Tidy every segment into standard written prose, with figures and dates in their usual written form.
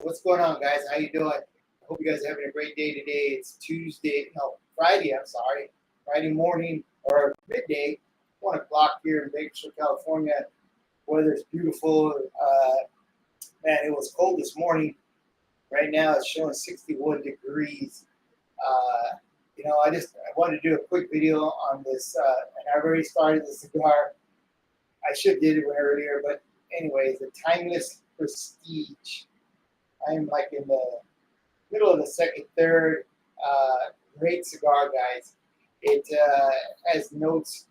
What's going on, guys? How you doing? I hope you guys are having a great day today. It's Friday. I'm sorry, Friday morning or midday, 1 o'clock here in Bakersfield, California. Weather's beautiful. Man, it was cold this morning. Right now, it's showing 61 degrees. I wanted to do a quick video on this, and I've already started the cigar. I should have did it earlier, but anyways, the Timeless Prestige. I'm like in the middle of the second, third. Great cigar, guys. It has notes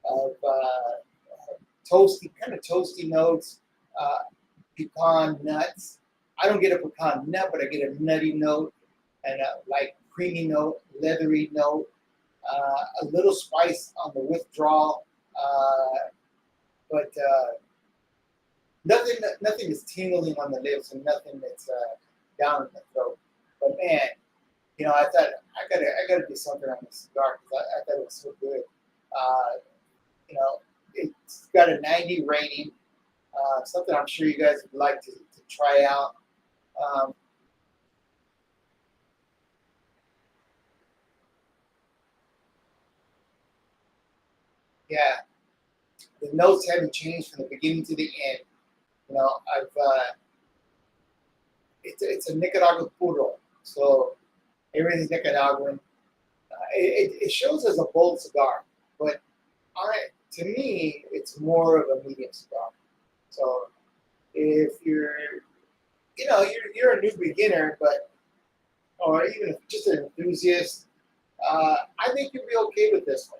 of toasty notes, uh, pecan nuts. I don't get a pecan nut, but I get a nutty note and a like creamy note, leathery note, a little spice on the withdrawal, but nothing is tingling on the lips and nothing that's down in the throat. But man, I thought I gotta do something on this cigar because I thought it was so good. Uh, it's got a 90 rating. Something I'm sure you guys would like to try out. Um, yeah, the notes haven't changed from the beginning to the end. I've it's a Nicaraguan puro, so everything's Nicaraguan. It shows as a bold cigar, but to me, it's more of a medium cigar. So if you're a new beginner, but or even just an enthusiast, I think you'll be okay with this one.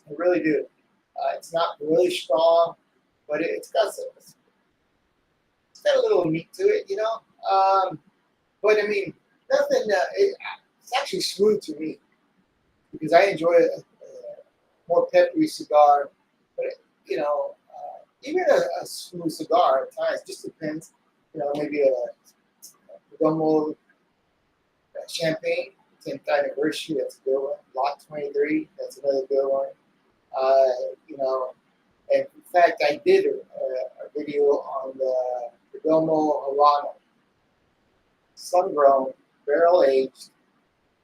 I really do. It's not really strong, but it's got a little meat to it. But I mean, nothing. It's actually smooth to me because I enjoy a more peppery cigar. But even a smooth cigar at times just depends. Maybe a Gumo champagne 10th anniversary. That's a good one. Lot 23. That's another good one. Uh, you know, and in fact, I did a video on the Perdomo Habano, sun-grown, barrel-aged.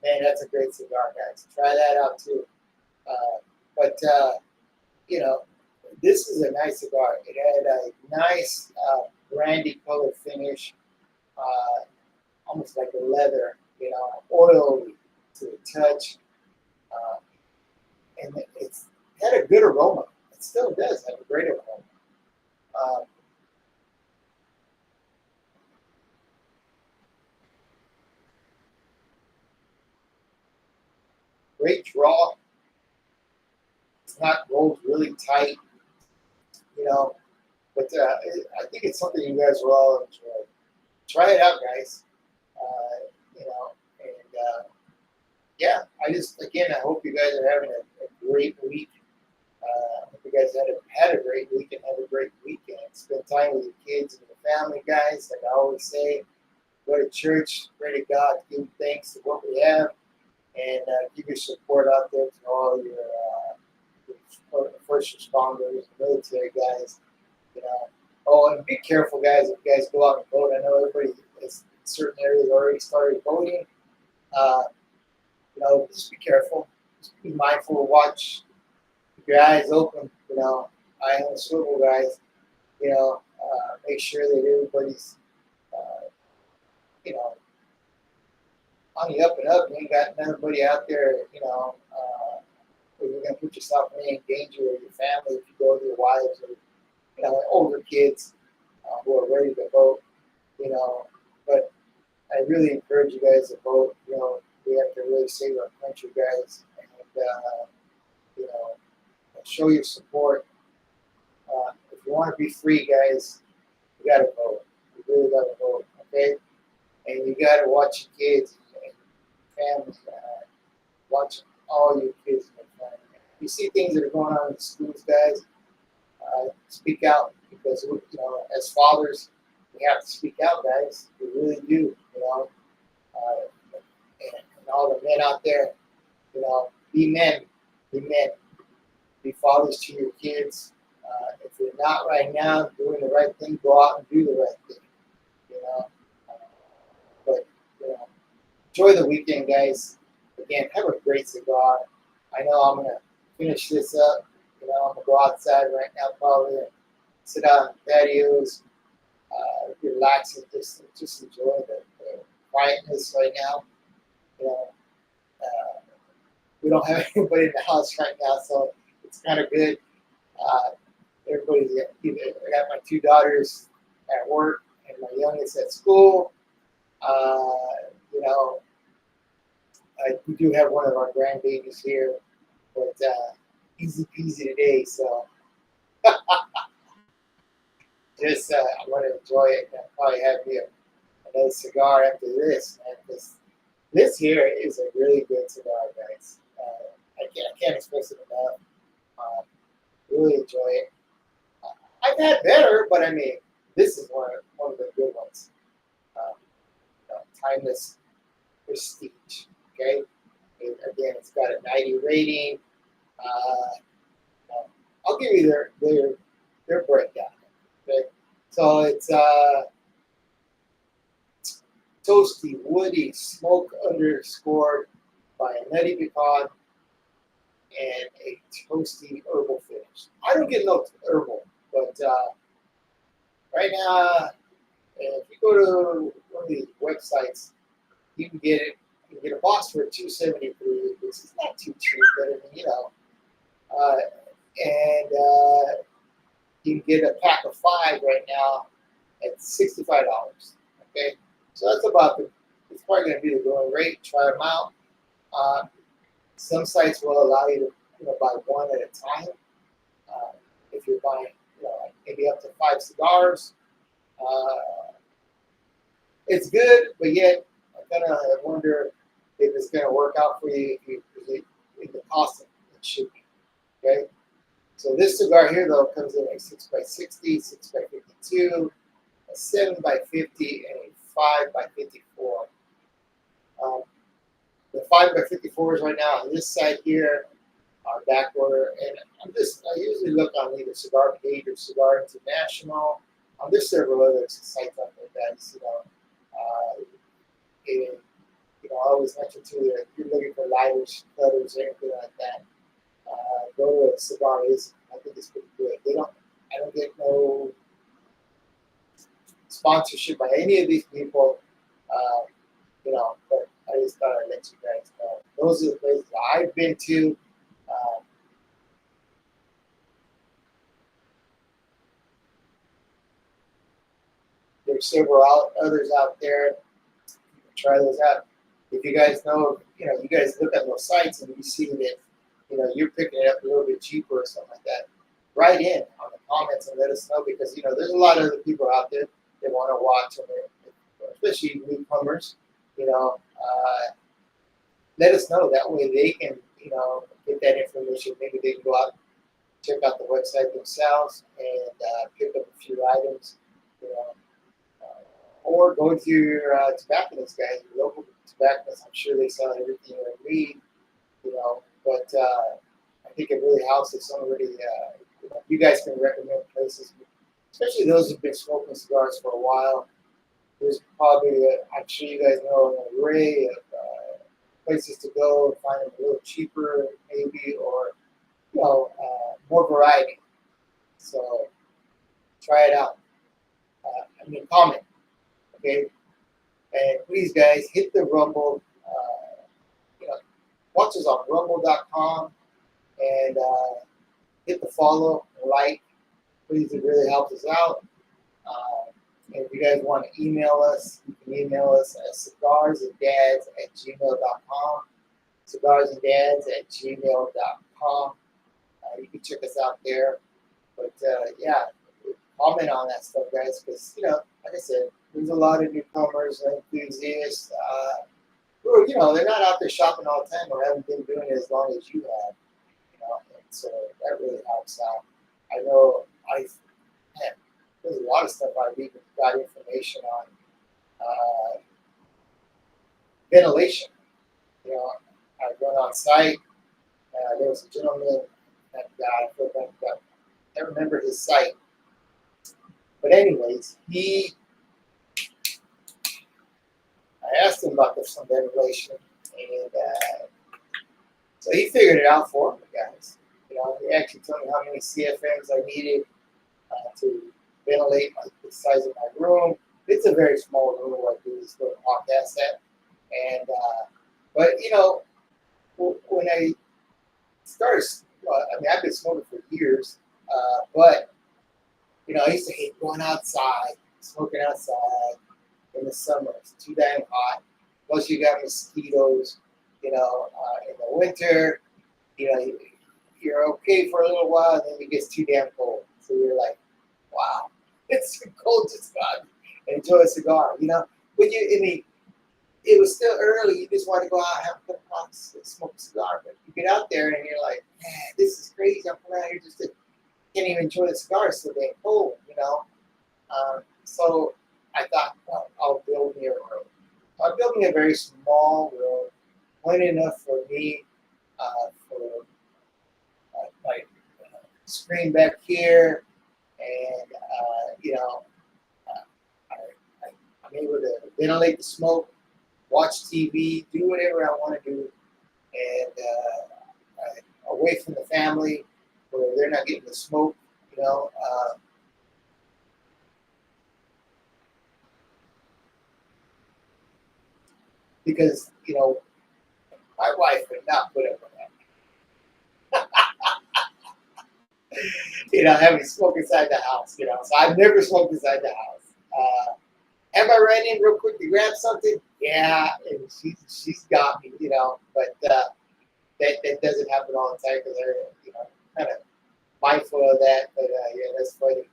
Man, that's a great cigar, guys. Try that out too. But you know, this is a nice cigar. It had a nice brandy color finish, almost like a leather, oily to the touch, uh, and it's had a good aroma. It still does have a great aroma. Uh, Great draw. It's not rolled really tight, you know, but I think it's something you guys will all enjoy. Try it out, guys. And yeah, I hope you guys are having a great week. I hope you guys had a great week and have a great weekend. Spend time with your kids and your family, guys. Like I always say, go to church, pray to God, give thanks to what we have, and give your support out there to all your first responders, military guys. You know. Oh, and be careful, guys. If you guys go out and vote, I know everybody in certain areas already started voting. Uh, just be careful. Just be mindful. Watch. Keep your eyes open. Eye on the swivel, guys. Make sure that everybody's, uh, you know, on the up and up. You ain't got nobody out there, where you're going to put yourself in any danger or your family if you go with your wives or, older kids who are ready to vote, you know. But I really encourage you guys to vote. We have to really save our country, guys, and, show your support. If you want to be free, guys, you got to vote. You really got to vote, okay? And you got to watch your kids and families. Watch all your kids and your family. If you see things that are going on in the schools, guys, speak out because as fathers, we have to speak out, guys. We really do, and all the men out there, be men, be men, be fathers to your kids. If you're not right now doing the right thing, go out and do the right thing. You know, enjoy the weekend, guys. Again, have a great cigar. I know I'm gonna finish this up. I'm gonna go outside right now, probably, and sit out on patios, relax, and just enjoy the quietness right now. You know, uh, we don't have anybody in the house right now, so it's kind of good. Uh, Everybody's I got my two daughters at work and my youngest at school. Uh, you know, we do have one of our grandbabies here, but easy peasy today. So just I'm going to enjoy it and I'll probably have me another cigar after this, man. This here is a really good cigar, guys. I can't express it enough. Really enjoy it. I've had better, but I mean, this is one of the good ones. Um, Timeless prestige. Okay. Again, it's got a 90 rating. I'll give you their breakdown. Okay. So it's toasty, woody, smoke underscored by a nutty pecan and a toasty herbal finish. I don't get no herbal, but right now, if you go to one of these websites, you can get it. You can get a box for $2.73, which is not too cheap, but I mean, uh, and you can get a pack of 5 right now at $65. Okay, so that's about it's probably going to be the going rate. Try them out. Some sites will allow you to buy one at a time. If you're buying like maybe up to 5 cigars, it's good, but yet I kind of wonder if it's going to work out for you if the cost it should be. Okay, so this cigar here though comes in a 6x60, 6x52, a 7x50, and a 5x54. The 5x54s right now on this side here are back order, and I usually look on either Cigar Page or Cigar International. There's several other sites out there that I always mention too that if you're looking for lighters, cutters, or anything like that, go to Cigar Is. I think it's pretty good. I don't get no sponsorship by any of these people, but I just thought I'd let you guys know. Those are the places I've been to. There's several others out there. You can try those out. If you guys know, you guys look at those sites and you see that, you're picking it up a little bit cheaper or something like that. Write in on the comments and let us know because there's a lot of other people out there that want to watch them, especially newcomers. Let us know that way they can get that information. Maybe they can go out, check out the website themselves, and pick up a few items. Or go to your tobacconist guys, your local tobacconist. I'm sure they sell everything they need. But I think it really helps if somebody, you guys can recommend places, especially those who've been smoking cigars for a while. There's probably, I'm sure you guys know, an array of places to go and find them a little cheaper, maybe, or more variety. So try it out. Comment, okay? And please, guys, hit the Rumble. Watch us on Rumble.com and hit the follow, like. Please, it really helps us out. And if you guys want to email us, you can email us at cigarsanddads@gmail.com. Cigarsanddads@gmail.com. You can check us out there. But yeah, comment on that stuff, guys, because like I said, there's a lot of newcomers and enthusiasts who they're not out there shopping all the time or haven't been doing it as long as you have. And so that really helps out. I know there's a lot of stuff I've even got information on ventilation. I went on site. There was a gentleman, that guy, I can't remember his site. But anyways, I asked asked him about some ventilation, and so he figured it out for me, guys. He actually told me how many CFMs I needed to ventilate the size of my room. It's a very small room where I do this little podcast at. And, but, when I started, I've been smoking for years, but, I used to hate going outside, smoking outside in the summer. It's too damn hot. Plus, you got mosquitoes, in the winter, you're okay for a little while, and then it gets too damn cold. So you're like, wow, it's so cold, just God, enjoy a cigar, But it was still early. You just want to go out, have a couple puffs, and smoke a cigar. But you get out there, and you're like, man, this is crazy. I'm coming out here just to can't even enjoy the cigar. It's so damn cold, So I thought, well, I'll build me a room. So I built me a very small room, plenty enough for me, for my screen back here, and I'm able to ventilate the smoke, watch TV, do whatever I want to do, and away from the family, where they're not getting the smoke, because my wife would not put up with that. Having smoke inside the house, So I've never smoked inside the house. Have I ran in real quick to grab something? Yeah, and she's got me, But that doesn't happen all the time because they're, kind of mindful of that. But yeah, that's funny,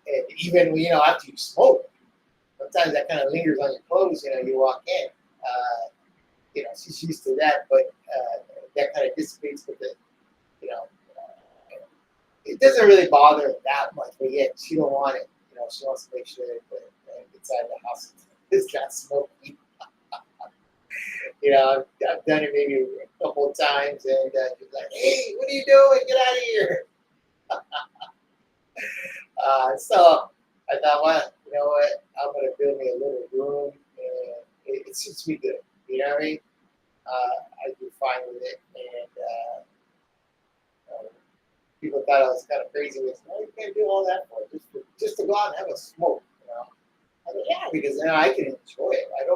And even after you smoke, sometimes that kind of lingers on your clothes. You walk in. She's used to that, but that kind of dissipates with it. It doesn't really bother her that much, but yet she don't want it. She wants to make sure that inside the house is not smoky. I've done it maybe a couple of times, and she's like, "Hey, what are you doing? Get out of here!" So I thought, well, you know what? I'm gonna build me a little room, and it suits me good. You know what I mean? I do fine with it, and people thought I was kind of crazy with, "No, you can't do all that for it. Just to go out and have a smoke." I mean, yeah, because I can enjoy it. I'm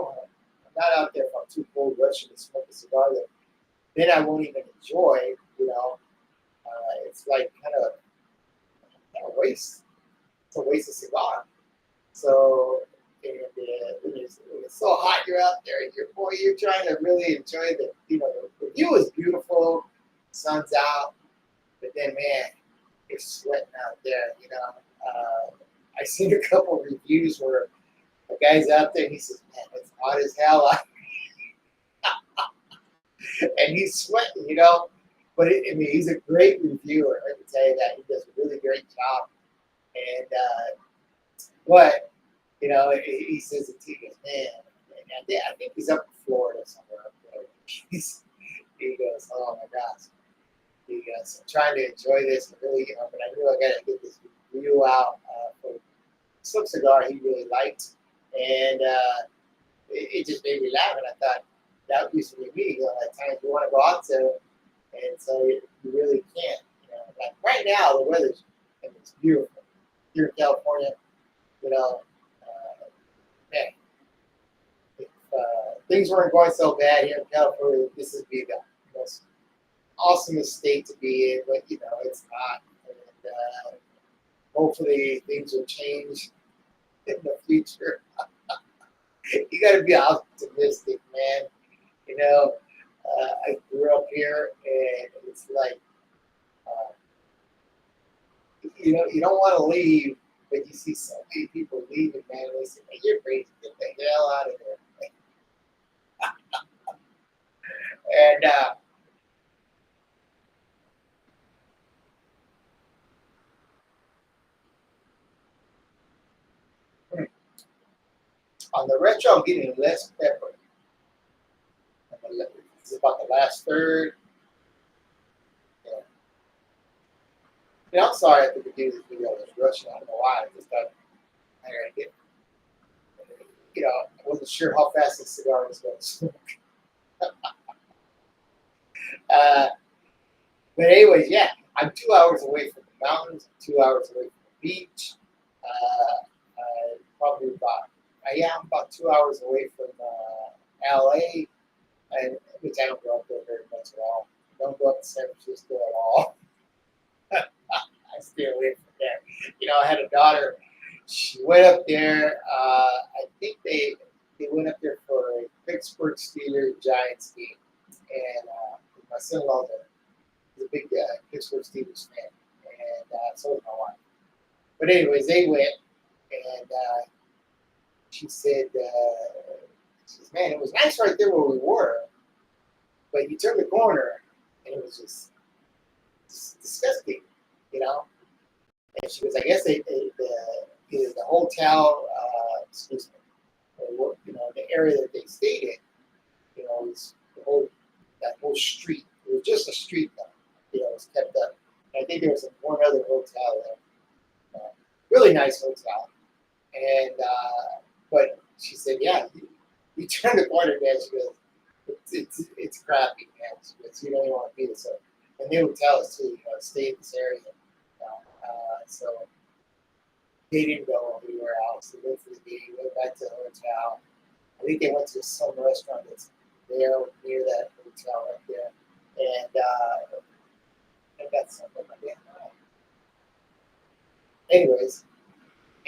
not out there if I'm too cold rushing to smoke a cigar that then I won't even enjoy. It's like kind of a waste. It's a waste of cigar. So, and when it's so hot, you're out there, and you're trying to really enjoy the view is beautiful, sun's out, but then man, you're sweating out there. I seen a couple of reviews where a guy's out there and he says, "Man, it's hot as hell," and he's sweating, But he's a great reviewer. I can tell you that he does a really great job. And but he says it to you, man. And I think he's up in Florida somewhere up there. He goes, "Oh my gosh." He goes, "I'm trying to enjoy this, and really, but I knew I got to get this review out for some cigar he really liked, and it just made me laugh." And I thought that used to be me. At times you want to go out to, and so you really can't. Like right now, the weather's it's beautiful here in California. Man, if things weren't going so bad here in California, this would be the most awesomest state to be in. But it's not, and hopefully things will change in the future. You got to be optimistic, man. I grew up here, and it's like, you don't want to leave, but you see so many people leaving, man. And they say, "Hey, you're crazy. Get the hell out of here." And on the retro, I'm getting less pepper. This is about the last third. Yeah. I'm sorry I had to do this video. I was rushing. I don't know why. I just thought I gotta I wasn't sure how fast the cigar was going to smoke. Uh, but anyways, yeah, I'm 2 hours away from the mountains. I'm 2 hours away from the beach. Probably about yeah, I'm about 2 hours away from LA, and which I don't go up there very much at all. I don't go up to San Francisco at all. I stay away from there. I had a daughter. She went up there. I think they went up there for a Pittsburgh Steelers Giants game, and my son-in-law is a big Pittsburgh Steelers fan, and so is my wife. But anyways, they went, and she said, "Man, it was nice right there where we were, but you turned the corner, and it was just disgusting, you know." And she goes, "I guess the hotel, excuse me, the area that they stayed in, was that whole street. It was just a street that was kept up. And I think there was one other hotel there, really nice hotel, and but she said, yeah, you turn the corner, man. She goes, it's crappy, man. She goes, you don't even want to be there. So, and they would tell us too, stay in this area. So they didn't go anywhere else. They went for the game, went back to the hotel. I think they went to some restaurant that's there near that hotel right there, and I got something like that. Anyways,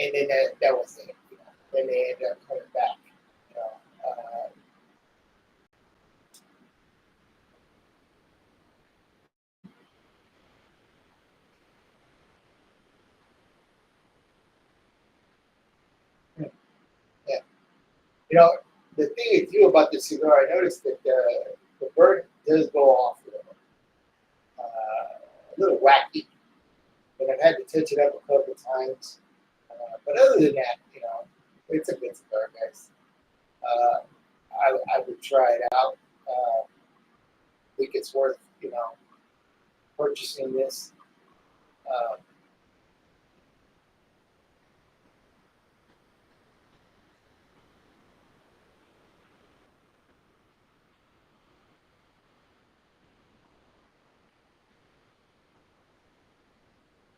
and then that was it. Then they ended up coming back. You know, uh, yeah. The thing with you about the cigar, I noticed that the burn does go off a little wacky, and I've had to touch it up a couple of times. But other than that, it's a good cigar, guys. Uh, I would try it out. I think it's worth, purchasing this. Uh,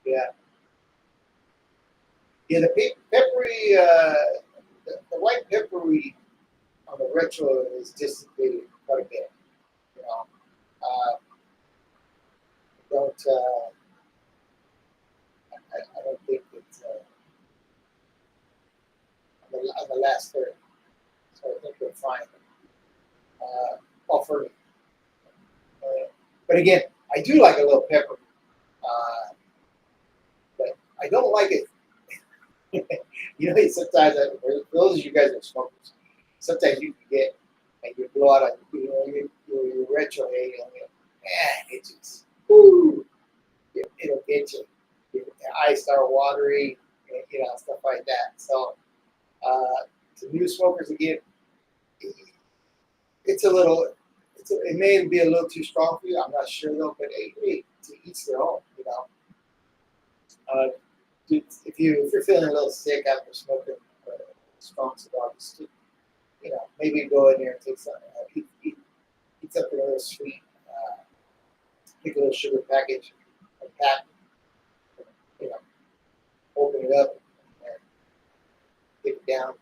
yeah, yeah. The peppery, the white peppery on the retro is dissipated quite a bit. You know, don't I don't think it's on the last third, so I think we're fine. For me. But again, I do like a little pepper, but I don't like it. Sometimes for those of you guys that are smokers, sometimes you can get and you blow out your retro hair, man, it just it'll get you. Your eyes start watery, and, stuff like that. So to new smokers again, it's a little. It may be a little too strong for you. I'm not sure though, but hey, to each their own. Uh, if you're feeling a little sick after smoking strong cigars, maybe go in there and take some, eat something a little sweet, take a little sugar package, a pack, you know, open it up and take it down.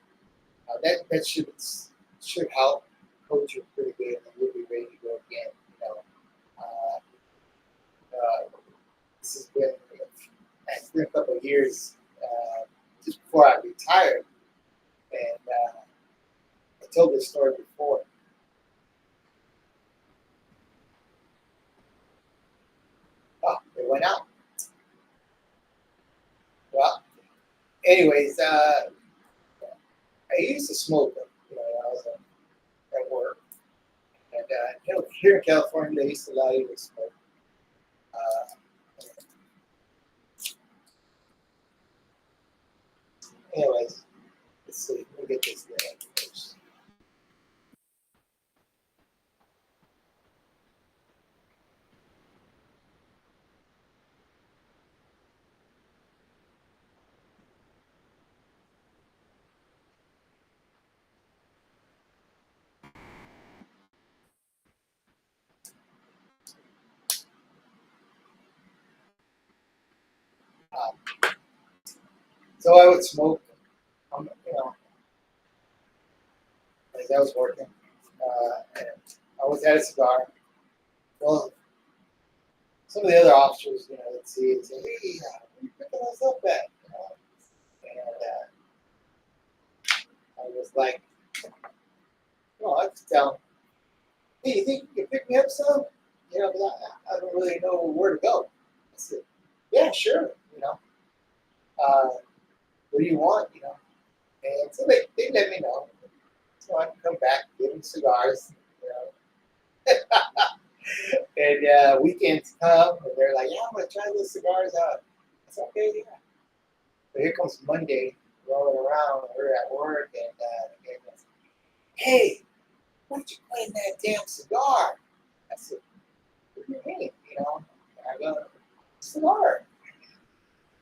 That should help coat you pretty good, and you'll be ready to go again. Uh, this has been it's been a couple of years just before I retired, and I told this story before. Oh, it went out. Well, anyways, I used to smoke them, when I was at work, and here in California, they used to allow you to smoke. Uh, anyways, let's see. Let me get this down first. So I would smoke, as I was working, and I always had a cigar. Well, some of the other officers, they'd see it and say, "Hey, where are you picking us up at?" And I was like, "Well, I just tell them, hey, you think you can pick me up some? 'Cause I don't really know where to go." I said, "Yeah, sure. Uh, what do you want? And so they let me know. So I can come back, give them cigars. And weekends come, and they're like, "Yeah, I'm gonna try those cigars out." I said, "Okay, yeah." But here comes Monday, rolling around. We're at work, and the guy goes, "Hey, why don't you play that damn cigar?" I said, "What do you mean?" And I go, "Cigar."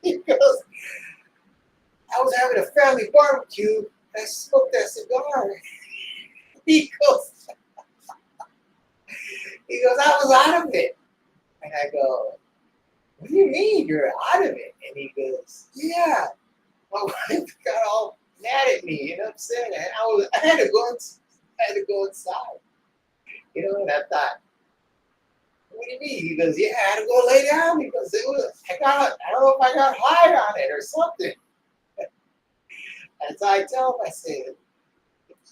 He goes, "I was having a family barbecue. And I smoked that cigar." He goes, "I was out of it." And I go, "What do you mean you're out of it?" And he goes, "Yeah, my wife got all mad at me and upset, and I had to go. I had to go inside, And I thought, "What do you mean?" He goes, "Yeah, I had to go lay down because I don't know if I got high on it or something." And so I tell him, I said,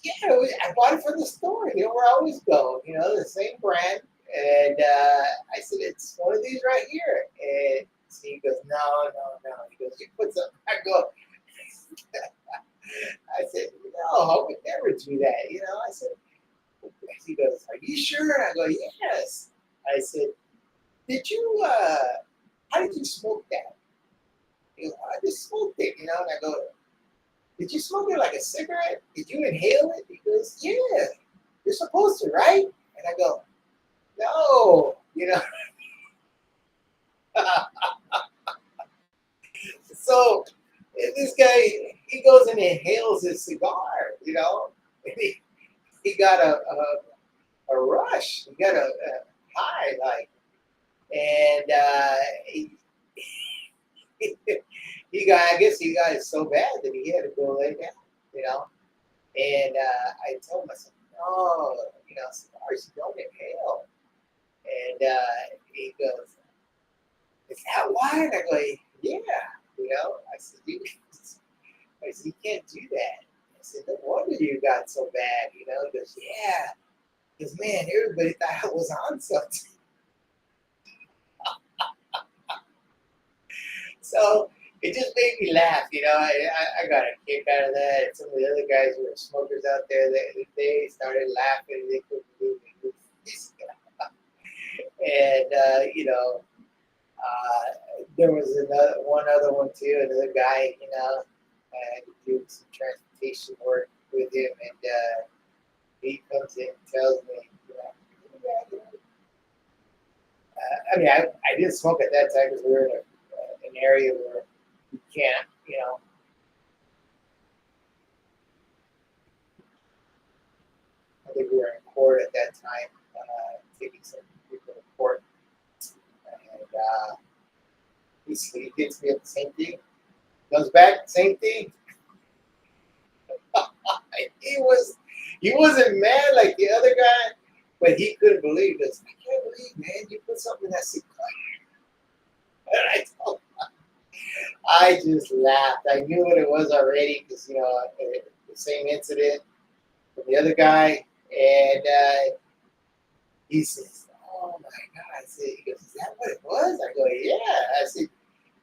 "Yeah, I bought it from the store, where I always go, the same brand." And I said, "It's one of these right here." And so he goes, "No, no, no." He goes, "You put something." I go, I said, "No, I would never do that." I said, he goes, "Are you sure?" And I go, "Yes." I said, "Did you, how did you smoke that?" He goes, "I just smoked it, And I go, "Did you smoke it like a cigarette? Did you inhale it?" He goes, "Yeah, you're supposed to, right?" And I go, "No, So this guy, he goes and inhales his cigar, And he got a rush. He got a high, like, and I guess he got it so bad that he had to go lay down, you know. And I told him, I said, "No, cigars you don't inhale." And he goes, "Is that why?" And I go, "Yeah." I said, "You can't do that." I said, "No wonder you got so bad." He goes, "Yeah." Because, man, everybody thought I was on something. So it just made me laugh. I got a kick out of that. And some of the other guys who were smokers out there, they started laughing. They couldn't believe it. And, there was one other one too, another guy, I had to do some transportation work with him, and he comes in and tells me, "Yeah, I mean, I didn't smoke at that time because we were in an area where you can't, I think we were in court at that time, taking some people to court, and he gets me at the same thing, comes back, same thing. he was he wasn't mad like the other guy, but he couldn't believe this. "I can't believe, man, you put something that's cigar." And I just laughed. I knew what it was already because the same incident from the other guy, and he says, "Oh my God!" I said, "He goes, is that what it was?" I go, "Yeah." I said,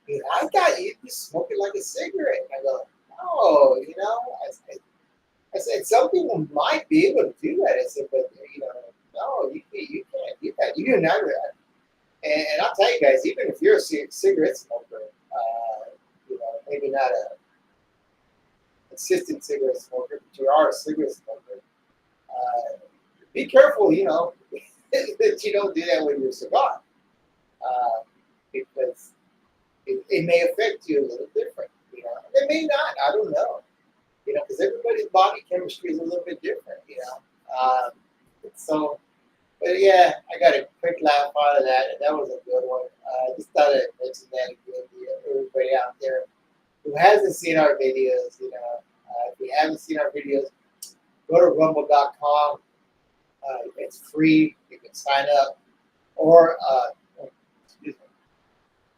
"Dude, I thought you smoke it like a cigarette." I go, "No, I said, some people might be able to do that." I said, "But no, you can't do that. You do not." And I'll tell you guys, even if you're a cigarette smoker, maybe not a consistent cigarette smoker, but you are a cigarette smoker, be careful, that you don't do that with your cigar, uh, because it may affect you a little different. It may not. I don't know. Because everybody's body chemistry is a little bit different. So, but yeah, I got a quick laugh out of that, and that was a good one. I just thought I'd mention that again to everybody out there. who hasn't seen our videos, if you haven't seen our videos, go to rumble.com. It's free. You can sign up, or excuse me,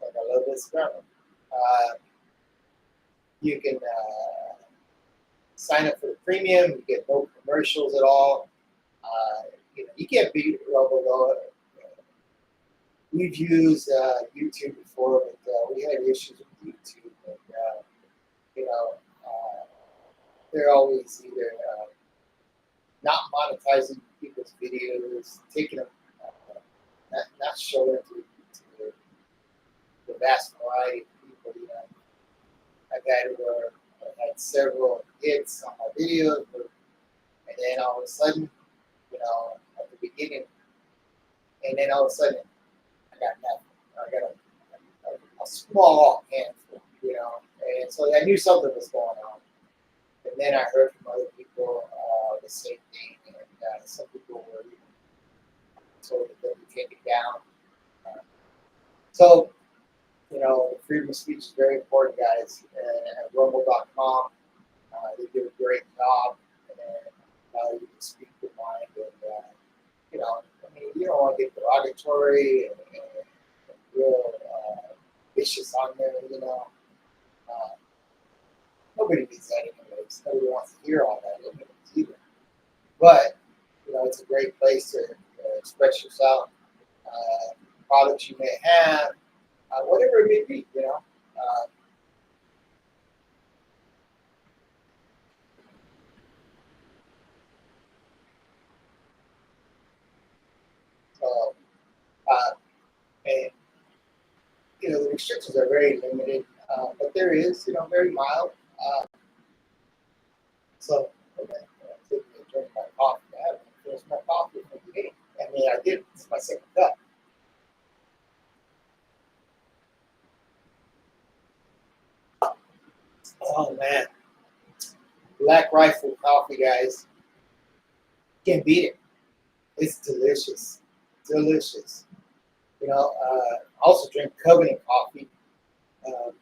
like a little bit scrambled. You can sign up for the premium. You get no commercials at all. You can't beat Rumble though. We've used YouTube before, but we had issues with YouTube, and you know, uh, they're always either not monetizing people's videos, taking them, not showing it to the vast variety of people. I've had several hits on my videos, and then all of a sudden, at the beginning, and then all of a sudden, I got nothing. I got a small handful, and so I knew something was going on. And then I heard from other people the same thing, and some people were even told that they would take it down. So, freedom of speech is very important, guys. And at rumble.com, they do a great job, and you can speak your mind. And, you don't want to get derogatory and real vicious on there, Nobody needs that anyways. Nobody wants to hear all that anyways either. But, it's a great place to express yourself, products you may have, whatever it may be. So, and, the restrictions are very limited, but there is, very mild. So, okay, I'm taking a drink of my coffee. I haven't finished my coffee from the beginning. I mean, I did. It's my second cup. Oh man, Black Rifle coffee, guys. Can't beat it. It's delicious, delicious. Also drink Covenant coffee. Um,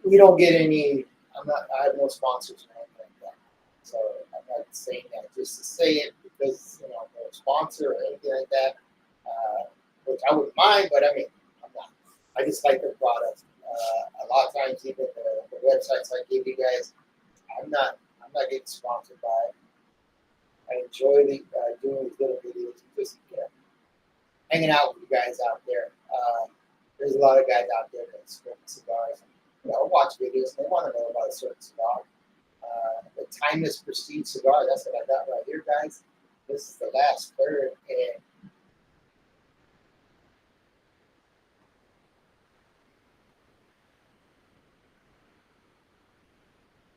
we don't get any. I have no sponsors or anything like that. So I'm not saying that just to say it because no sponsor or anything like that. Which I wouldn't mind, but I mean, I'm not. I just like their product. A lot of times, even the websites I give you guys, I'm not. I'm not getting sponsored by it. I enjoy doing these little videos and just hanging out with you guys out there. There's a lot of guys out there that smoke cigars and watch videos and they want to know about a certain cigar. The Timeless Prestige cigar, that's what I got right here, guys. This is the last third, and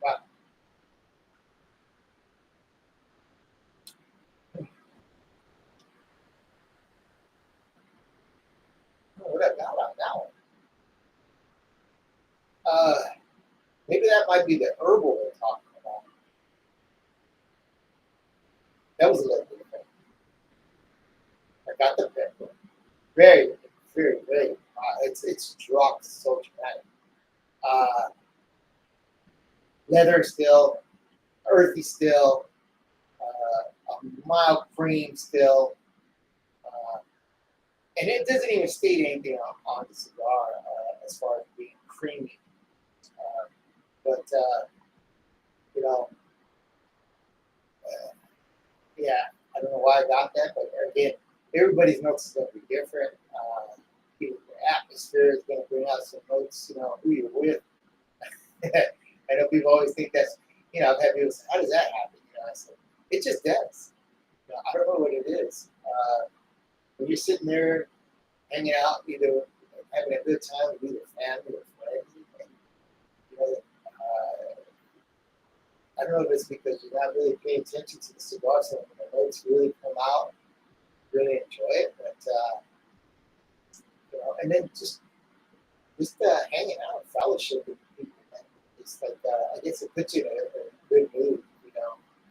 wow. What I got on that one? Uh, Maybe that might be the herbal we're talking about. That was a little bit different. I got the pepper. Very, very, very. It's dropped so dramatic. Uh, Leather still, earthy still, a mild cream still, uh, and it doesn't even state anything on the cigar as far as being creamy. But you know, yeah, I don't know why I got that, but again, everybody's notes is going to be different. The atmosphere is going to bring out some notes. Who you're with. I know people always think that's. I've had people say, "How does that happen?" I said, "It just does." I don't know what it is. When you're sitting there hanging out, either having a good time with either family or friends, and, you know, I don't know if it's because you're not really paying attention to the cigar, so when the notes really come out, really enjoy it. But and then just hanging out, fellowship with people. Man. It's like I guess it puts you in a good mood.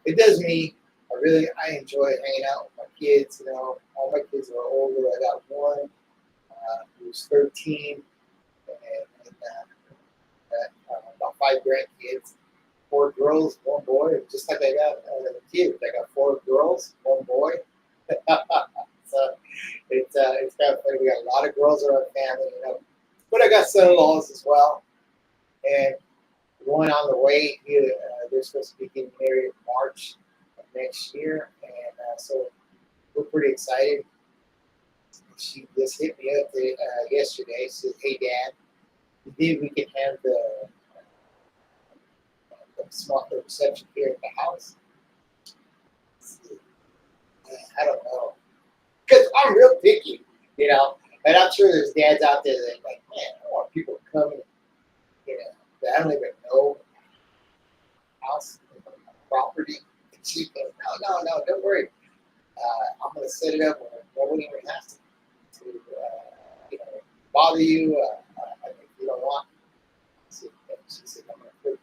It does me. I enjoy hanging out with my kids. All my kids are older. I got one who's 13, and about 5 grandkids, 4 girls, 1 boy. Just like I got kids, I got 4 girls, 1 boy. So it's kind of funny. We got a lot of girls in our family, but I got son-in-laws as well, and one on the way. They're supposed to be getting married in March of next year, and so we're pretty excited. She just hit me up yesterday. She said, "Hey, Dad, you think we can have the reception here at the house?" I don't know, because I'm real picky, and I'm sure there's dads out there that are like, man, I don't want people coming, that I don't even know house, property. And she goes, no, don't worry. I'm going to set it up where nobody even has to bother you if you don't want. She said, I'm going to put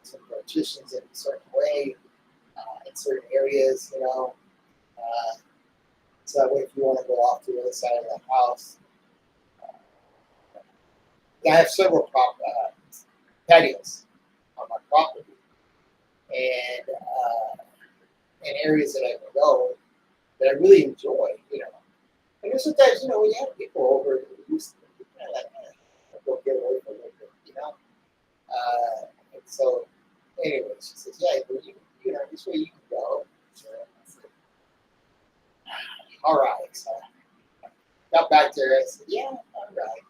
some partitions in a certain way, in certain areas, so that way if you want to go off to the other side of the house. I have several patios on my property, and areas that I can go that I really enjoy. And there's sometimes, when you have people over, you kind of like, go get away from it, and so, anyway, she says, yeah, but this way you can go. So I said, all right. So I got back to her. I said, yeah, all right.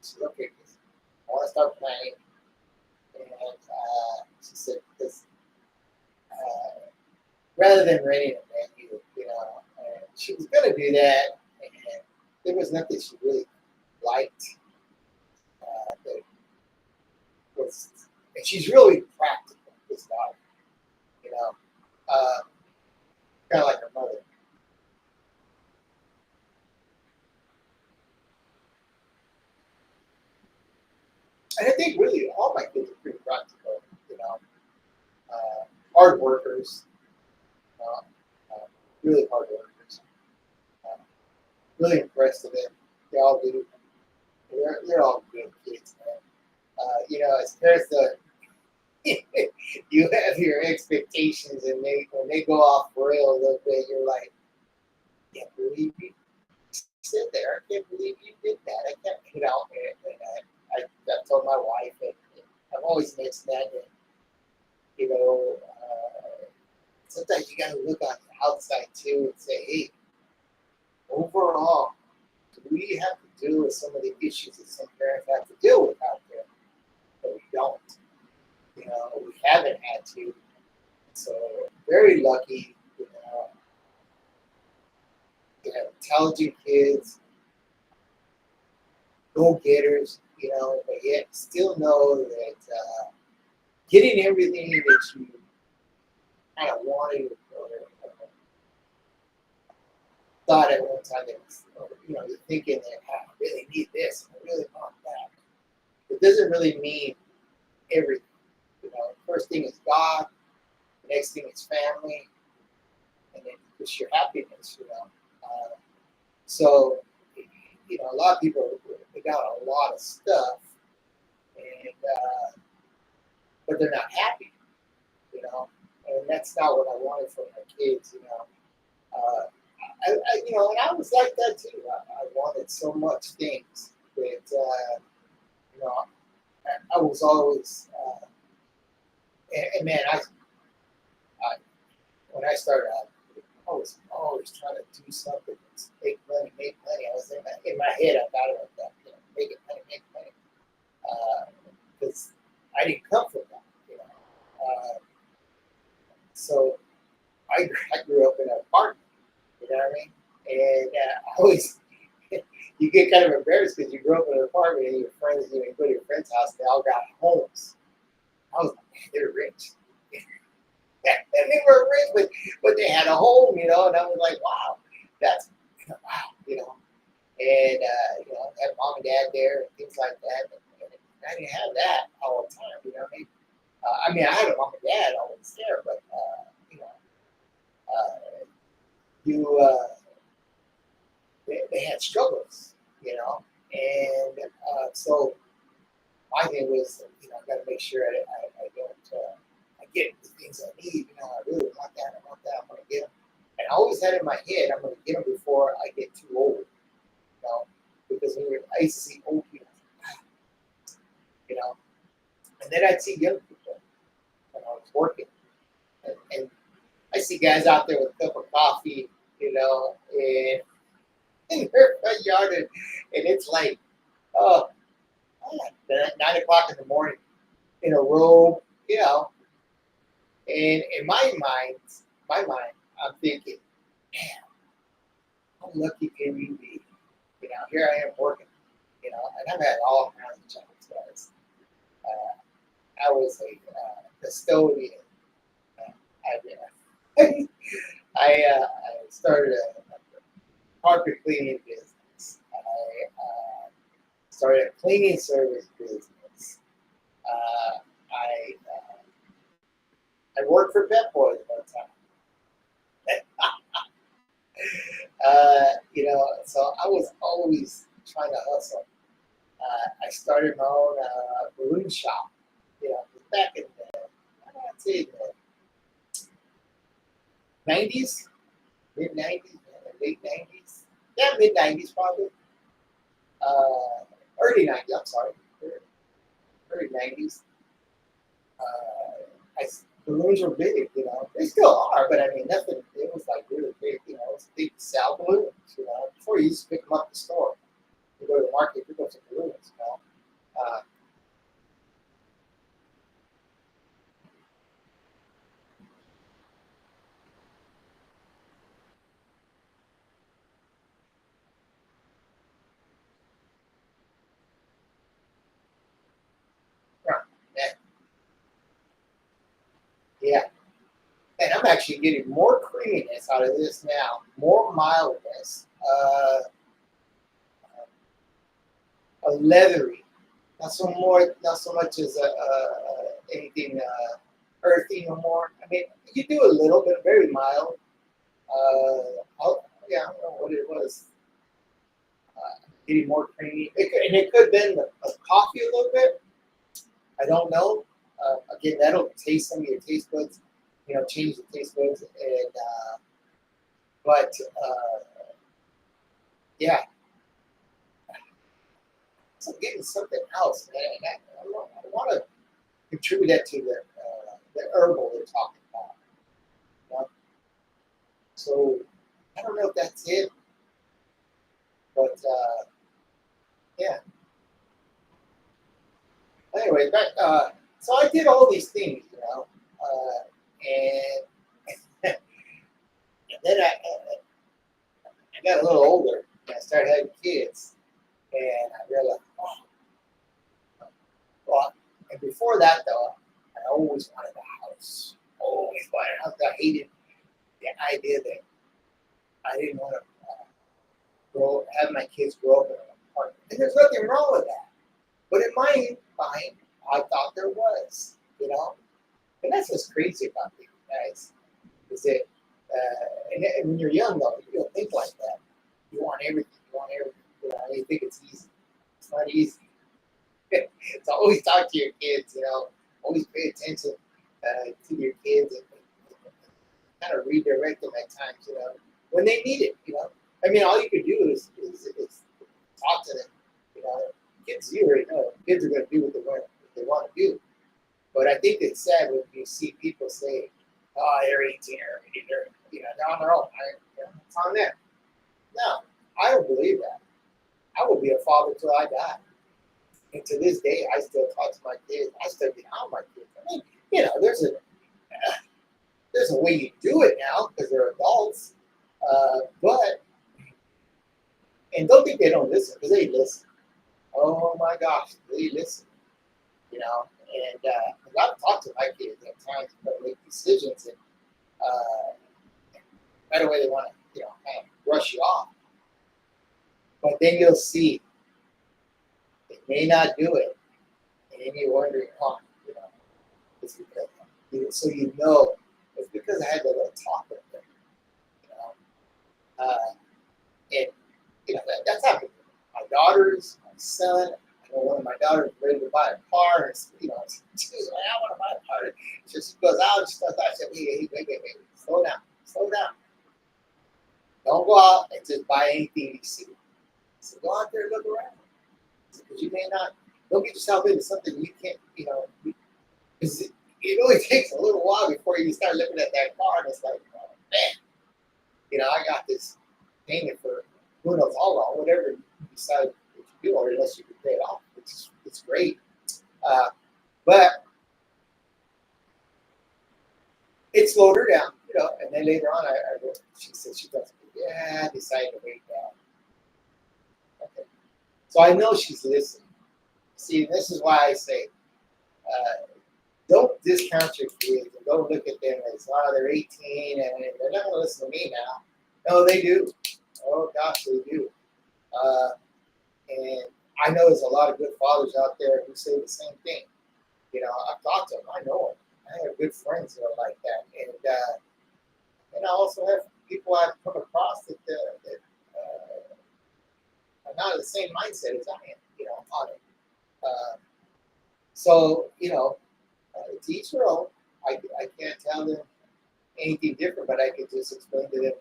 She said, okay, I want to start planning. And she said, because rather than renting a venue, and she was going to do that, and there was nothing she really liked. That was, and she's really practical, this daughter, kind of like her mother. And I think really all my kids are pretty practical, hard workers, uh, really hard workers. Uh, really impressed with them. They all do. They're all good kids, man. As parents, you have your expectations, and when they go off rail a little bit, you're like, I can't believe you sit there. I can't believe you did that. I can't get out there. And I told my wife, and I've always mentioned that, sometimes you got to look on the outside too and say, hey, overall, do we have to deal with some of the issues that some parents have to deal with out there? But we don't. We haven't had to. So very lucky, to have intelligent kids, go-getters, but yet still know that getting everything that you kind of wanted or thought at one time that you're thinking that I really need this, I really want that. It doesn't really mean everything. First thing is God, the next thing is family, and then just your happiness. So, a lot of people, they got a lot of stuff, and but they're not happy. And that's not what I wanted for my kids. And I was like that too. I wanted so much things that, I was always, and man, I when I started out, I was always trying to do something, make money, make money. I was in my head, I thought about that, making money, make money, because I didn't come from that. So I grew up in an apartment. You know what I mean? And I always, you get kind of embarrassed because you grew up in an apartment and your friends, you go to your friend's house, they all got homes. I was like, man, they're rich. And they were rich, but they had a home, and I was like, wow, that's, wow. And, had mom and dad there and things like that. And I didn't have that all the time, you know what I mean? I had a mom and dad always there, but, they had struggles, and so my thing was, got to make sure I don't I get the things I need. You know, I really want that. I want that. I'm going to get them. And I always had in my head, I'm going to get them before I get too old. You know, because I used to see old people, you know, and then I'd see young people when I was working, and I see guys out there with a cup of coffee, you know, and in their front yard, and it's like, oh, 9 o'clock in the morning in a robe, you know. And in my mind, I'm thinking, man, how lucky can you be? You know, here I am working, you know, and I've had all kinds of jobs, guys. I was a custodian. I, I started a carpet cleaning business. I started a cleaning service business. I worked for Pet Boys one time. You know, so I was always trying to hustle. I started my own balloon shop. You know, back in I'd say the 90s, mid 90s, late 90s. Yeah, mid 90s probably. Early 90s. I'm sorry, early 90s. Balloons were big, you know. They still are, but I mean, nothing. It was like really big, you know. It was big to sell balloons, you know. Before you used to pick them up at the store, you go to the market, pick up some balloons, you know. Yeah, yeah. And I'm actually getting more creaminess out of this now, more mildness, a leathery, not so much as anything earthy no more. I mean, you do a little bit, very mild. Yeah, I don't know what it was. Getting more creamy. It could have been the coffee a little bit. I don't know. Again, that'll taste some of your taste buds. You know, change the taste buds, and but yeah, so getting something else, man. And I want to contribute that to the herbal they're talking about. You know? So I don't know if that's it, but yeah. Anyway, so I did all these things, you know, and and then I got a little older and I started having kids, and I realized, oh, well, and before that though, I always wanted a house. Always wanted a house. I hated the idea that I didn't want to have my kids grow up in an apartment. And there's nothing wrong with that. But in my mind, I thought there was, you know. And that's what's crazy about these guys, is that, and when you're young though, you don't think like that. You want everything. You want everything. You know, you think it's easy. It's not easy. So always talk to your kids. You know, always pay attention to your kids and kind of redirect them at times. You know, when they need it. You know, I mean, all you can do is talk to them. You know, kids, you already know, kids are going to do what they want to do. But I think it's sad when you see people say, "Oh, they're 18 or they're, you know, they're on their own. It's on them." No, I don't believe that. I will be a father till I die. And to this day, I still talk to my kids. I still get out my kids. I mean, you know, there's a way you do it now because they're adults. But and don't think they don't listen, because they listen. Oh my gosh, they listen. You know, and I've talked to my kids at times to make decisions, and right away they want to, you know, kind of brush you off. But then you'll see they may not do it, and then you're wondering, why. You know, it's because so you know it's because I had to let talk with them. You know, and you know that's happened. My daughters, my son. I know when my daughter's ready to buy a car, and she's like, I want to buy a car. So she goes out and stuff. I said, wait, slow down. Don't go out and just buy anything you see. So go out there and look around. Because you may not, don't get yourself into something you can't, because it only takes a little while before you start looking at that car and it's like, oh, man, I got this payment for who knows how long, whatever you decide that you do, or unless you can pay it off, it's great. But it slowed her down, and then later on, she said she doesn't. Yeah, I decided to wait down. Okay. So I know she's listening. See, this is why I say, don't discount your kids and don't look at them as, they're 18 and they're not going to listen to me now. No, they do. Oh, gosh, they do. And I know there's a lot of good fathers out there who say the same thing. I've talked to them. I know them. I have good friends that are like that. And I also have people I've come across that are not in the same mindset as I am, on it. So, to each their own. I can't tell them anything different, but I could just explain to them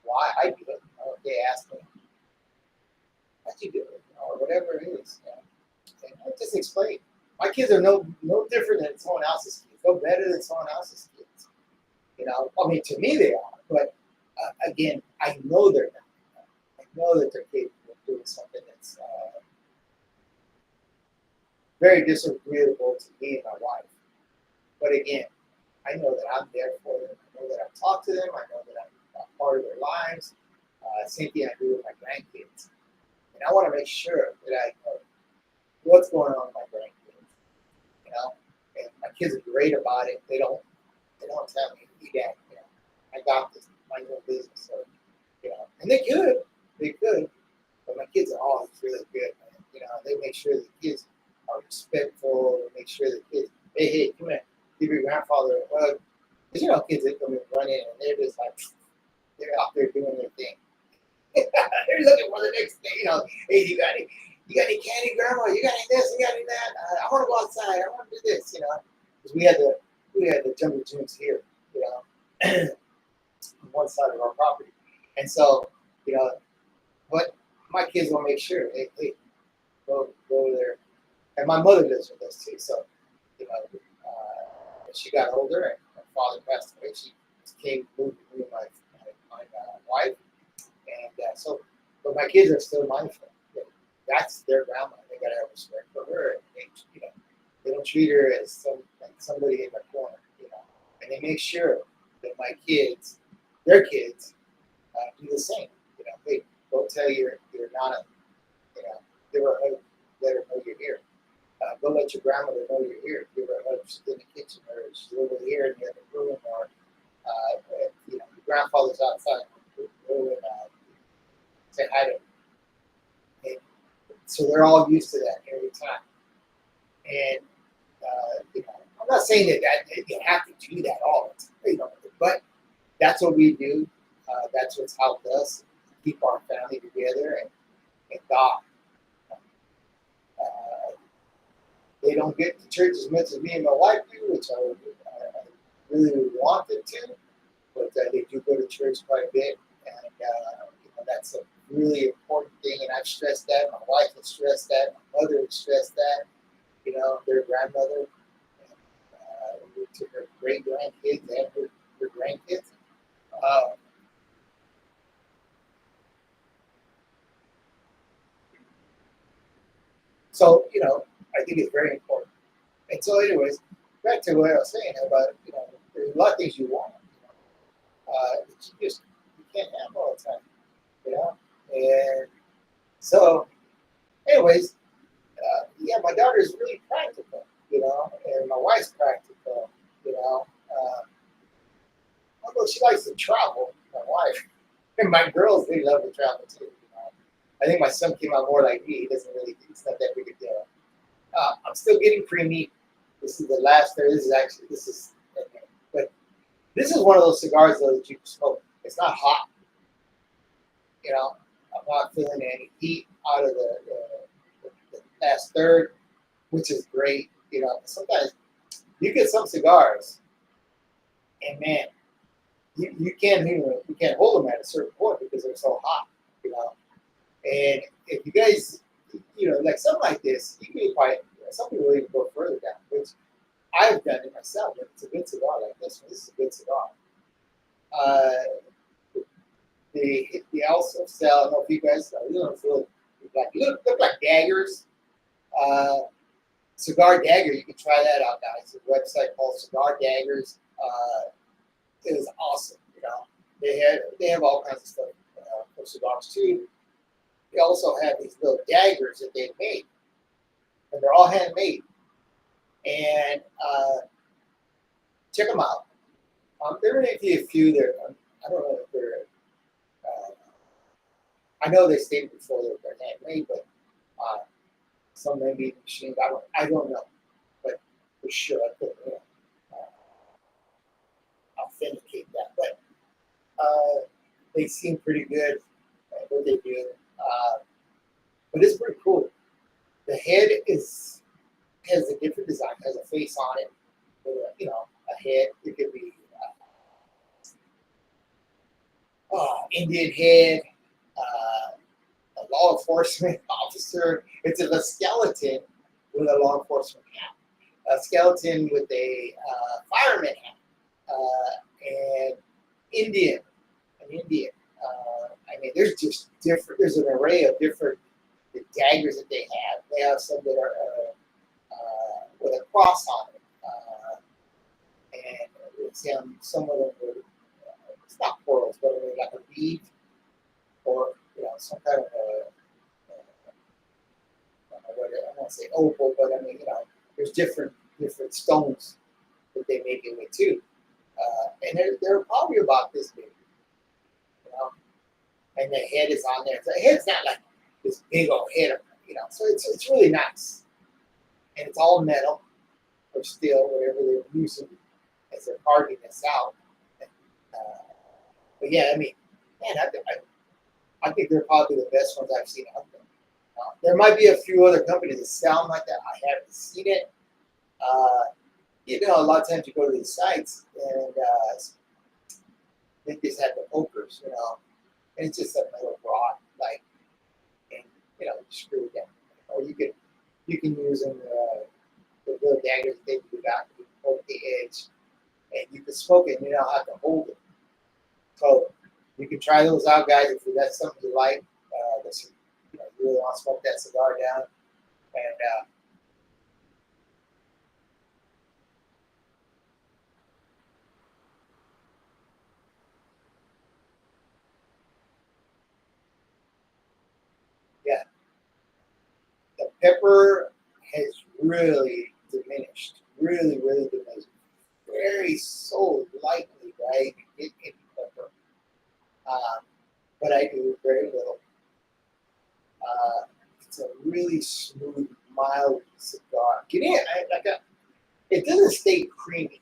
why I do it. They ask me, how'd you do it? Or whatever it is. And I just explain. My kids are no different than someone else's kids, no better than someone else's kids. To me they are, but again, I know they're not. I know that they're capable of doing something that's very disagreeable to me and my wife. But again, I know that I'm there for them. I know that I've talked to them. I know that I'm a part of their lives. Same thing I do with my grandkids. And I want to make sure that I know what's going on with my grandkids. And my kids are great about it. They don't tell me, Dad, I got this, my own business. So, and they could, but my kids are always really good, man. They make sure the kids are respectful. They make sure the kids, hey, come here, give your grandfather a hug. Because kids that come and run in and they're just like, they're out there doing their thing. They're looking for the next thing, hey, you got any candy, Grandma? You got any this? You got any that? I want to go outside. I want to do this, because we had the jungle gyms here, on one side of our property, and so but my kids will make sure, hey, go over there, and my mother lives with us too. So, as she got older and her father passed away, she moved with me and my wife, and so, but my kids are still mindful. That's their grandma. They gotta have respect for her, and they don't treat her as like somebody in the corner, and they make sure that my kids, their kids, do the same. Hey, go tell your nana, give her a hug, let her know you're here. Go let your grandmother know you're here. Give her a hug. She's in the kitchen, or she's over here in the other room, or your grandfather's outside. Go and say hi to him. And so they're all used to that every time. And I'm not saying that you have to do that all the time, but that's what we do. That's what's helped us keep our family together and God. They don't get to church as much as me and my wife do, which I really wanted to, but they do go to church quite a bit, and that's a really important thing. And I've stressed that. My wife has stressed that. My mother has stressed that. Their grandmother, to her great grandkids and her grandkids. So, I think it's very important. And so, anyways, back to what I was saying about, there's a lot of things you want, that you can't have all the time, And so, anyways, my daughter is really practical, and my wife's practical, although she likes to travel, my wife, and my girls, they love to travel too. I think my son came out more like me. He doesn't really, it's not that big a deal. I'm still getting preemie. This is the last there. But this is one of those cigars though that you can smoke. It's not hot. I'm not feeling any heat out of the last third, which is great. You know, sometimes you get some cigars, and man, you can't hold them at a certain point because they're so hot. You know, and if you guys, you know, like something like this, you can probably some people even go further down, which I've done it myself. If it's a good cigar like this one, this is a good cigar. Uh, they also sell. I don't know if you guys, you know, feel like look like daggers. Uh, Cigar Dagger, you can try that out, guys. There's a website called Cigar Daggers. It is awesome. You know, they have all kinds of stuff for cigars too. They also have these little daggers that they've made, and they're all handmade. And check them out. There may be a few there. I don't know if they're. Uh, I know they stated before that they're handmade, but some may be machines. I don't know, but for sure I couldn't authenticate that. But they seem pretty good at what they do. But it's pretty cool. The head has a different design, has a face on it, with a head. It could be Indian head, a law enforcement officer. It's a skeleton with a law enforcement hat, a skeleton with a fireman hat, and an Indian. I mean, there's just different. There's an array of different daggers that they have. They have some that are with a cross on it, and it's some of them with it's not pearls, but I mean like a bead or some kind of I won't say opal, but I mean there's different stones that they make it with too, and they're probably about this big, and the head is on there. The head's not like this big old head, so it's really nice, and it's all metal or steel, whatever they're using as they're carving this out. But yeah, I mean, man, I think they're probably the best ones I've seen out there. There might be a few other companies that sound like that. I haven't seen it. A lot of times you go to these sites and they just have the pokers, and it's just a metal rod, like, and screw it down. Or you can use them, the little daggers that they do back, you poke the edge, and you can smoke it, and you don't have to hold it. So you can try those out, guys, if that's something you like. You really want to smoke that cigar down. And yeah, the pepper has really diminished. Really, really diminished. Very so lightly, right? Get any pepper. But I do very little. It's a really smooth, mild cigar. It doesn't stay creamy,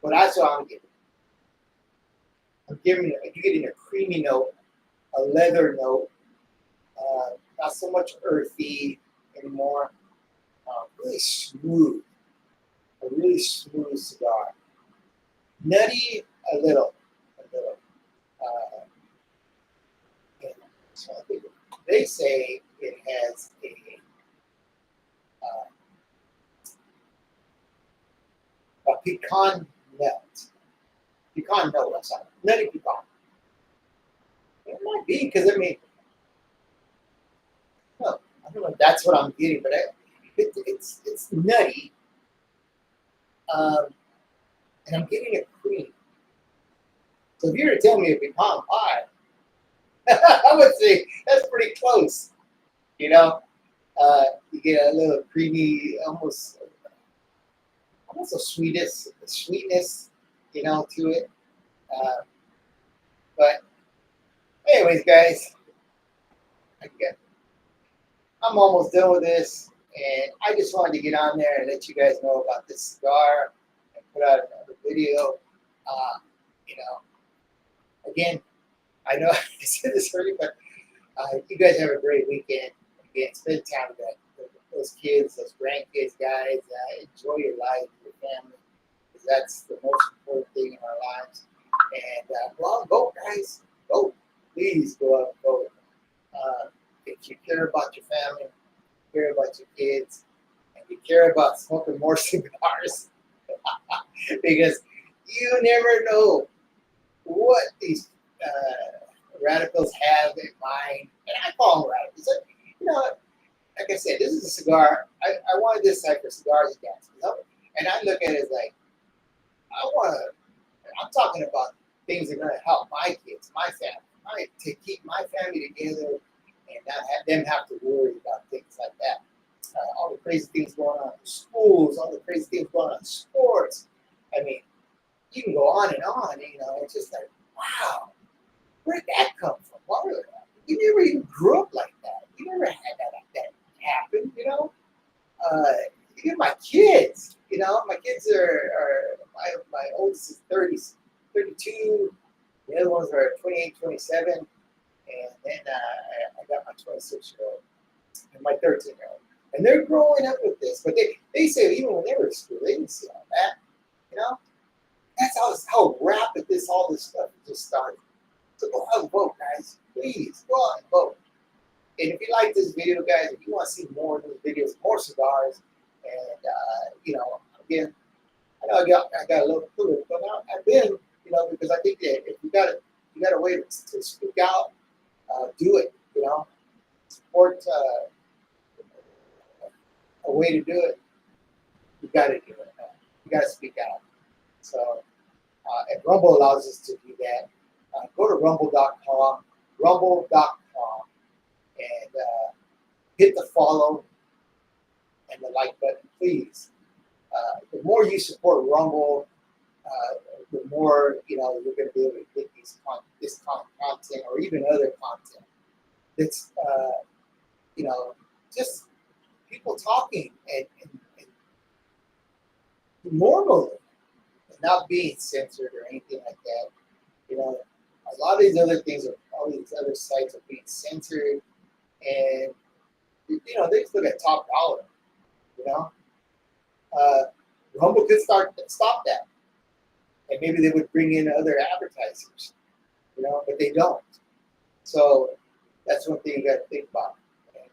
but that's what I'm getting. You're getting a creamy note, a leather note, not so much earthy anymore. Really smooth, a really smooth cigar. Nutty, a little. So they say it has a pecan nut. Pecan nut, I'm sorry. Nutty pecan. It might be because no, I don't know if that's what I'm getting, but it's nutty, and I'm getting a cream. So if you were to tell me a pecan pie, I would say that's pretty close. You you get a little creamy, almost a sweetness, to it. But anyways, guys, I'm almost done with this, and I just wanted to get on there and let you guys know about this cigar and put out another video. Again, I know I said this earlier, but you guys have a great weekend. again, spend time with those kids, those grandkids, guys. Enjoy your life, your family, because that's the most important thing in our lives. And go out and vote, guys. Vote. Please go out and vote. If you care about your family, care about your kids, and you care about smoking more cigars, because you never know what these radicals have in mind. And I call them radicals. You know, like I said, this is a cigar. I wanted this type for cigars again. You know? And I look at it as like, I'm talking about things that are going to help my kids, my family, to keep my family together and not have them have to worry about things like that. All the crazy things going on in schools, all the crazy things going on in sports. I mean, you can go on and on, you know, it's just like, wow, where did that come from? You never even grew up like that. You never had that happen, you know? Even my kids, you know, my kids are my oldest is 32, the other ones are 28, 27, and then I got my 26-year-old and my 13-year-old. And they're growing up with this, but they say even when they were in school, they didn't see all that, you know? That's how rapid all this stuff just started. So go out and vote, guys. Please, go out and vote. And if you like this video, guys, if you want to see more of those videos, more cigars, and, you know, again, I know I got a little clue, but I've been, you know, because I think that if you got a way to speak out, do it, you know. Support a way to do it, you got to do it. You got to speak out. So, and Rumble allows us to do that. Go to rumble.com, and hit the follow and the like button, please. The more you support Rumble, the more, you know, you're going to be able to get this kind of content or even other content. It's you know, just people talking and normally, and not being censored or anything like that. You know, a lot of these other things, all these other sites are being censored, and you know, they just look at top dollar. You know, Rumble could stop that, and maybe they would bring in other advertisers. You know, but they don't. So that's one thing you got to think about. And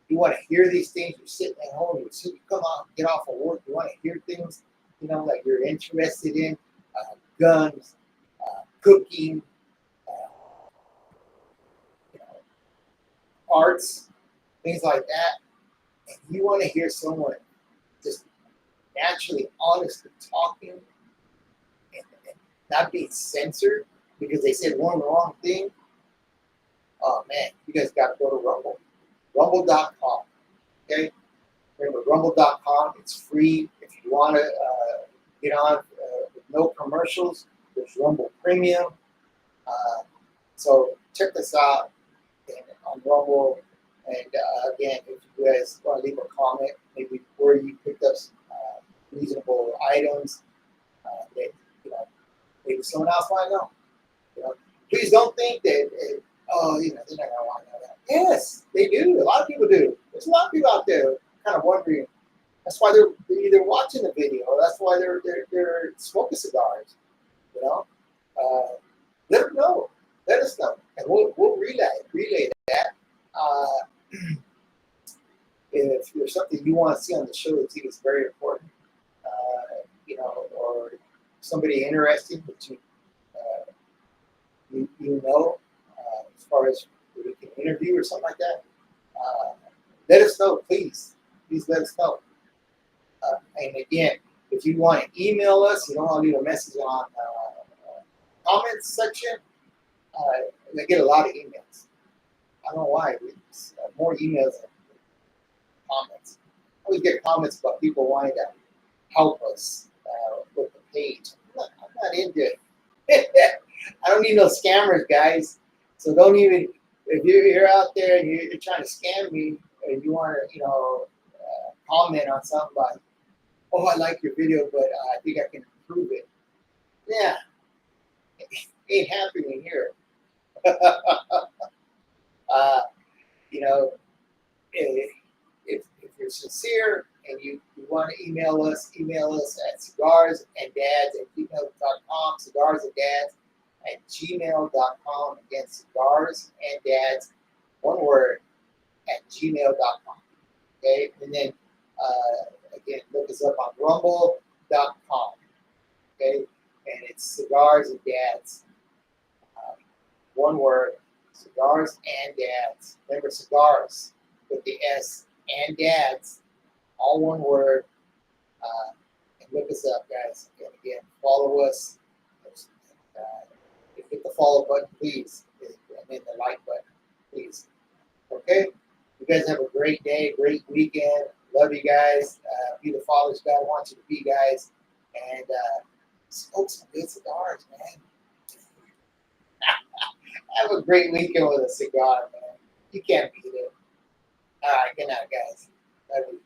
you want to hear these things. You're sitting at home. You come out, get off of work. You want to hear things, you know, like you're interested in guns, cooking, you know, arts, things like that. And you want to hear someone just naturally, honestly talking and not being censored because they said one wrong thing. Oh man, you guys got to go to Rumble. Rumble.com. Okay? Remember, Rumble.com. It's free. If you want to get on with no commercials, there's Rumble Premium. So check this out on Rumble. And again, if you guys want to leave a comment, maybe where you picked up reasonable items that, you know, maybe someone else might know. You know, please don't think that, you know, they're not going to want to know that. Yes, they do. A lot of people do. There's a lot of people out there kind of wondering. That's why they're either watching the video, or that's why they're smoking cigars. You know, let them know. Let us know, and we'll relay that. If there's something you want to see on the show that you think is very important, you know, or somebody interesting that you know, as far as we can interview or something like that, let us know, please. Please let us know. And again, if you want to email us, you don't want to leave a message on comments section. I get a lot of emails. I don't know why. More emails than comments. I always get comments about people wanting to help us with the page. I'm not into it. I don't need no scammers, guys. So don't even, if you're out there and you're trying to scam me, and you want to, you know, comment on something like, oh, I like your video, but I think I can improve it. Yeah, it ain't happening here. You know, you're sincere and you want to email us at cigarsanddads@gmail.com, cigarsanddads@gmail.com. Again, cigarsanddads, one word, @gmail.com. Okay, and then again, look us up on rumble.com. Okay, and it's Cigars and Dads, one word, Cigars and Dads. Remember, cigars with the S and dads, all one word. And look us up, guys. And again, follow us. Hit the follow button, please, and then the like button, please. Okay? You guys have a great day, great weekend. Love you guys. Be the fathers God wants you to be, guys. And smoke some good cigars, man. Have a great weekend with a cigar, man. You can't beat it. All right, good night, guys. Love you.